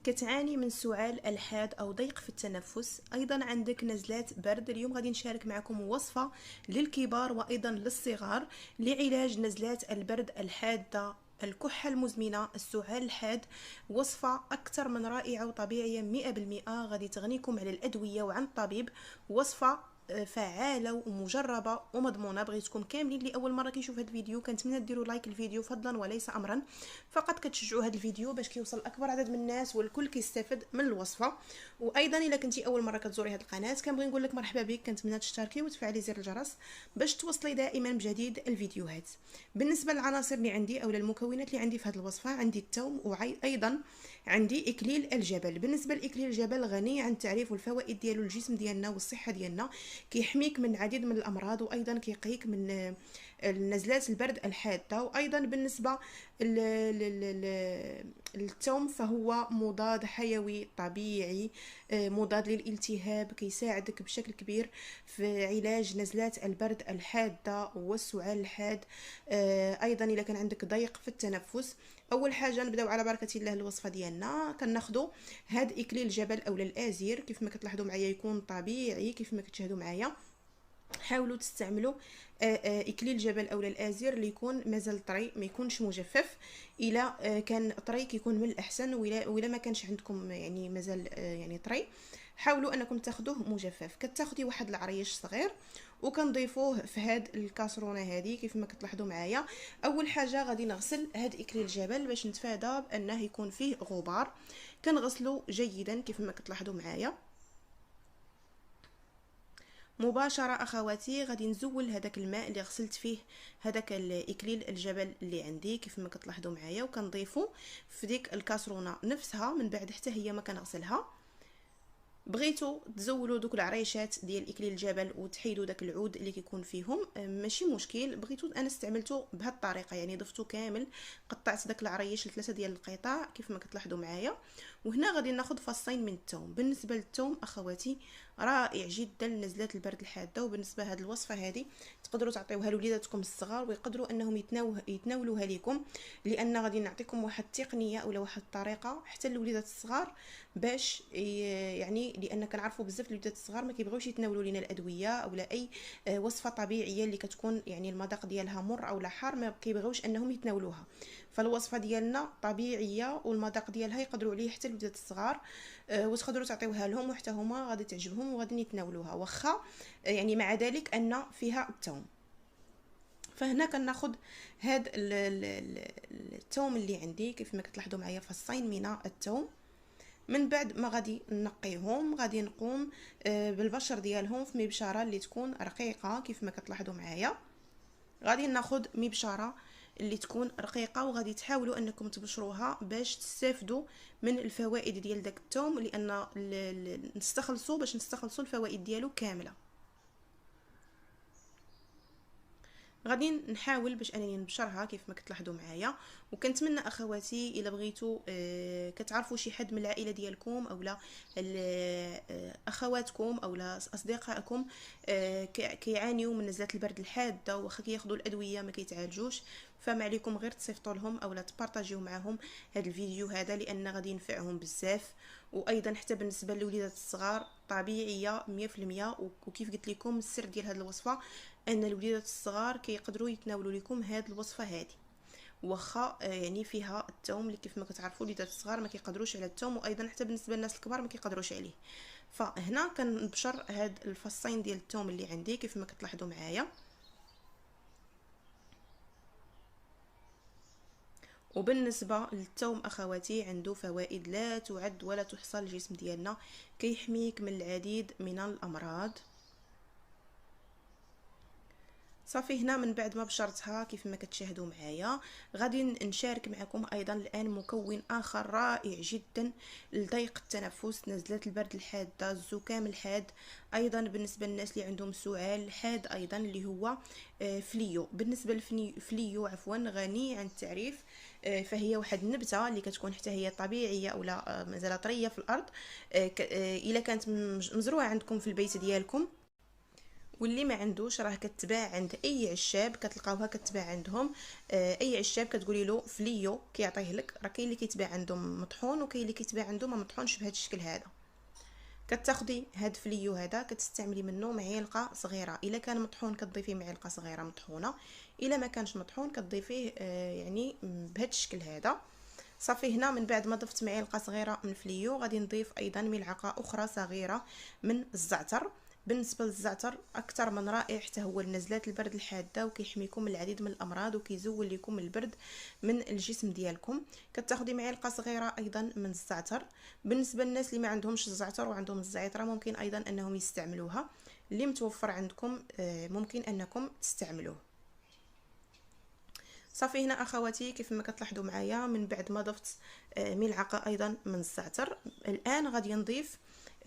كتعاني من سعال الحاد او ضيق في التنفس، ايضا عندك نزلات برد. اليوم غادي نشارك معكم وصفة للكبار وايضا للصغار لعلاج نزلات البرد الحادة، الكحة المزمنة، السعال الحاد. وصفة أكثر من رائعة وطبيعية 100%، غادي تغنيكم على الأدوية وعن الطبيب. وصفة فعاله ومجربه ومضمونه. بغيتكم كاملين اللي اول مره كيشوف هذا الفيديو كنتمنى ديروا لايك الفيديو فضلا وليس امرا، فقط كتشجعوا هذا الفيديو باش كيوصل اكبر عدد من الناس والكل كيستافد من الوصفه. وايضا الا كنتي اول مره كتزوري هذه القناه كنبغي نقول لك مرحبا بك، كنتمنى تشتركي وتفعلي زر الجرس باش توصلي دائما بجديد الفيديوهات. بالنسبه للعناصر اللي عندي او المكونات اللي عندي في هذه الوصفه، عندي الثوم وايضا عندي اكليل الجبل. بالنسبه لاكليل الجبل غني عن التعريف والفوائد ديالو الجسم ديالنا والصحه ديالنا، كيحميك من العديد من الامراض وايضا كيقيك من النزلات البرد الحاده. وايضا بالنسبه للثوم فهو مضاد حيوي طبيعي، مضاد للالتهاب، كيساعدك بشكل كبير في علاج نزلات البرد الحاده والسعال الحاد. ايضا اذا كان عندك ضيق في التنفس، اول حاجه نبداو على بركه الله الوصفه ديالنا. كناخذوا هاد اكليل الجبل اولا الازير، كيف ما كتلاحظوا معايا يكون طبيعي كيف ما كتشاهدوا معايا. حاولوا تستعملوا اكليل الجبل اولا الازير اللي يكون مازال طري، ما يكونش مجفف. الى كان طري كيكون من الاحسن، ولا ما كانش عندكم يعني مازال يعني طري، حاولوا انكم تاخذوه مجفف. كتاخذي واحد العريش صغير وكنضيفوه في هاد الكاسرونه هذه كيف ما كتلاحظوا معايا. اول حاجه غادي نغسل هاد اكليل الجبل باش نتفادى بانه يكون فيه غبار. كنغسلو جيدا كيف ما كتلاحظوا معايا. مباشرة اخواتي غادي نزول هذاك الماء اللي غسلت فيه هذاك الاكليل الجبل اللي عندي كيف ما كتلاحظوا معايا، وكنضيفو في ديك الكاسرونه نفسها من بعد حتى هي ما كنغسلها. بغيتو تزولوا دوك العريشات ديال اكليل الجبل وتحيدوا داك العود اللي كيكون فيهم، ماشي مشكل. بغيتو انا استعملته بهذه الطريقه، يعني ضفتو كامل، قطعت داك العريش لثلاثه ديال القطع كيف ما كتلاحظوا معايا. وهنا غادي ناخذ فصين من الثوم. بالنسبه للثوم اخواتي رائع جدا لنزلات البرد الحاده، وبالنسبه لهذه الوصفه هذه تقدروا تعطيوها لوليداتكم الصغار ويقدروا انهم يتناولوها لكم، لان غادي نعطيكم واحد التقنيه اولا واحد الطريقه حتى للوليدات الصغار باش يعني، لان كنعرفوا بزاف الوليدات الصغار ما كيبغيوش يتناولوا لنا الادويه اولا اي وصفه طبيعيه اللي كتكون يعني المذاق ديالها مر او حار، ما كيبغيوش انهم يتناولوها. فالوصفه ديالنا طبيعيه والمذاق ديالها يقدروا عليه حتى الوليدات الصغار، وتقدروا تعطيوها لهم وحتى هما غادي تعجبهم وغادي يتناولوها، واخا يعني مع ذلك ان فيها الثوم. فهنا كناخذ هاد الثوم اللي عندي كيف ما كتلاحظوا معايا فصين من الثوم. من بعد ما غادي نقيهم غادي نقوم بالبشر ديالهم في مبشره اللي تكون رقيقه كيف ما كتلاحظوا معايا. غادي ناخذ مبشره اللي تكون رقيقه وغادي تحاولوا انكم تبشروها باش تستافدوا من الفوائد ديال داك الثوم، لان نستخلصوا باش نستخلصوا الفوائد ديالو كامله. غادي نحاول باش انني نبشرها كيف ما كتلاحظوا معايا. وكنتمنى اخواتي الا بغيتوا كتعرفوا شي حد من العائله ديالكم اولا اخواتكم اولا اصدقائكم كيعانيوا من نزلات البرد الحاده واخا كياخذوا الادويه ما كيتعالجوش، فما عليكم غير تصيفطوا لهم اولا تبارطاجيو معهم هذا الفيديو هذا، لان غادي ينفعهم بزاف. وايضا حتى بالنسبه للوليدات الصغار طبيعيه 100%. وكيف قلت لكم السر ديال هذه الوصفه ان الوليدات الصغار كيقدروا يتناولوا لكم هذه الوصفه هذه، واخا يعني فيها الثوم اللي كيف ما كتعرفوا الوليدات الصغار ما كيقدروش على الثوم، وايضا حتى بالنسبه للناس الكبار ما كيقدروش عليه. فهنا كنبشر هاد الفصين ديال الثوم اللي عندي كيف ما كتلاحظوا معايا. وبالنسبه للثوم اخواتي عنده فوائد لا تعد ولا تحصى للجسم ديالنا، كيحميك من العديد من الامراض. صافي هنا من بعد ما بشرتها كيف ما كتشاهدوا معايا غادي نشارك معكم ايضا الان مكون اخر رائع جدا لضيق التنفس، نزلات البرد الحاده، الزكام الحاد، ايضا بالنسبه للناس اللي عندهم سعال حاد ايضا اللي هو فليو. بالنسبه للفليو عفوا غني عن التعريف، فهي واحد النبته اللي كتكون حتى هي طبيعيه اولا مازال طريه في الارض، الا كانت مزروعه عندكم في البيت ديالكم واللي ما عندوش راه كتباع عند اي عشاب، كتلقاوها كتباع عندهم. اي عشاب كتقولي له فليو كيعطيه لك. راه كاين اللي كيتباع عندهم مطحون وكاين اللي كيتباع عندهم ما مطحونش بهذا الشكل هذا. كتاخدي هاد فليو هذا كتستعملي منه معلقه صغيره، الا كان مطحون كتضيفيه معلقه صغيره مطحونه، الا ما كانش مطحون كتضيفيه يعني بهذا الشكل هذا. صافي هنا من بعد ما ضفت معلقه صغيره من فليو غادي نضيف ايضا ملعقه اخرى صغيره من الزعتر. بالنسبه للزعتر اكثر من رائع، حتى هو لنزلات البرد الحاده وكيحميكم من العديد من الامراض وكيزول لكم البرد من الجسم ديالكم. كتاخدي معلقه صغيره ايضا من الزعتر. بالنسبه للناس اللي ما عندهمش الزعتر وعندهم الزعتره ممكن ايضا انهم يستعملوها، اللي متوفر عندكم ممكن انكم تستعملوه. صافي هنا اخواتي كيف ما كتلاحظوا معايا من بعد ما ضفت ملعقه ايضا من الزعتر، الان غادي نضيف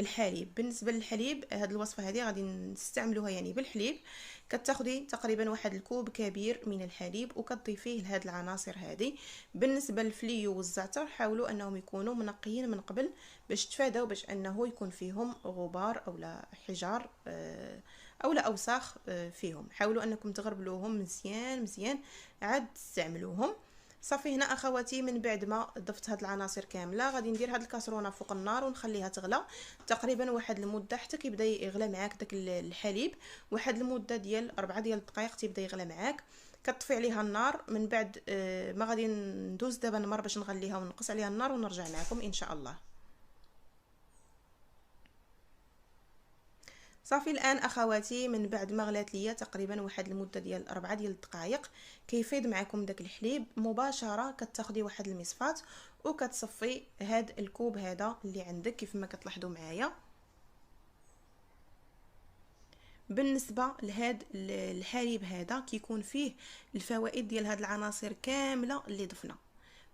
الحليب. بالنسبه للحليب هاد الوصفه هذه غادي نستعملوها يعني بالحليب. كتاخدي تقريبا واحد الكوب كبير من الحليب وكتضيفيه لهاد العناصر هذه. بالنسبه للفليو والزعتر حاولوا انهم يكونوا منقيين من قبل باش تفاداو باش انه يكون فيهم غبار اولا حجار اولا اوساخ فيهم. حاولوا انكم تغربلوهم مزيان مزيان عاد تستعملوهم. صافي هنا اخواتي من بعد ما ضفت هاد العناصر كامله غادي ندير هاد الكاسرونه فوق النار ونخليها تغلى تقريبا واحد المده حتى كيبدا يغلى معاك داك الحليب. واحد المده ديال 4 ديال الدقائق تيبدا يغلى معاك. كطفي عليها النار. من بعد ما غادي ندوز دابا نمر باش نغليها ونقص عليها النار ونرجع معكم ان شاء الله. صافي الان اخواتي من بعد ما غلات ليا تقريبا واحد المده ديال 4 ديال الدقائق كيفيض معكم داك الحليب مباشره كتاخدي واحد المصفاه وكتصفي هاد الكوب هذا اللي عندك كيف ما كتلاحظوا معايا. بالنسبه لهاد الحليب هذا كيكون فيه الفوائد ديال هاد العناصر كامله اللي ضفنا.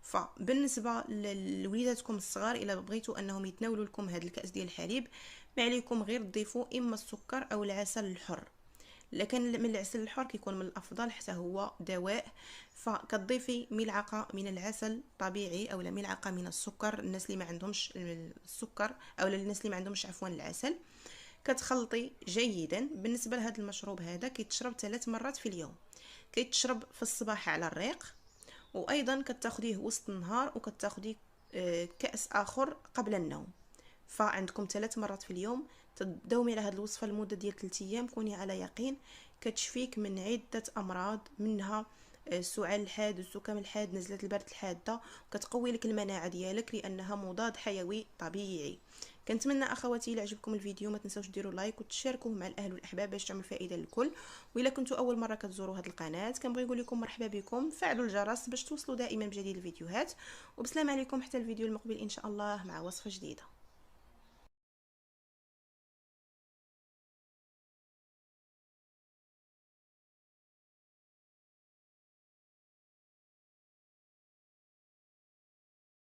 فبالنسبه لوليداتكم الصغار الا بغيتوا انهم يتناولوا لكم هاد الكاس ديال الحليب ما عليكم غير تضيفوا اما السكر او العسل الحر. لكن من العسل الحر كيكون من الافضل حتى هو دواء. فكتضيفي ملعقه من العسل طبيعي او ملعقه من السكر الناس اللي ما عندهمش السكر او الناس اللي ما عندهمش عفوا العسل. كتخلطي جيدا. بالنسبه لهذا المشروب هذا كيتشرب 3 مرات في اليوم. كيتشرب في الصباح على الريق، وايضا كتاخديه وسط النهار وكتاخدي كأس اخر قبل النوم. فعندكم 3 مرات في اليوم. تداومي على هذه الوصفه لمده ديال 3 ايام كوني على يقين كتشفيك من عده امراض منها السعال الحاد الزكام الحاد نزلة البرد الحاده. وكتقوي لك المناعه ديالك لانها مضاد حيوي طبيعي. كنتمنى اخواتي الى عجبكم الفيديو ما تنساوش ديروا لايك وتشاركوه مع الاهل والاحباب باش تعمل فائده للكل. واذا كنتوا اول مره كتزوروا هذه القناه كنبغي نقول لكم مرحبا بكم. فعلوا الجرس باش توصلوا دائما بجديد الفيديوهات. وبسلام عليكم حتى الفيديو المقبل ان شاء الله مع وصفه جديده.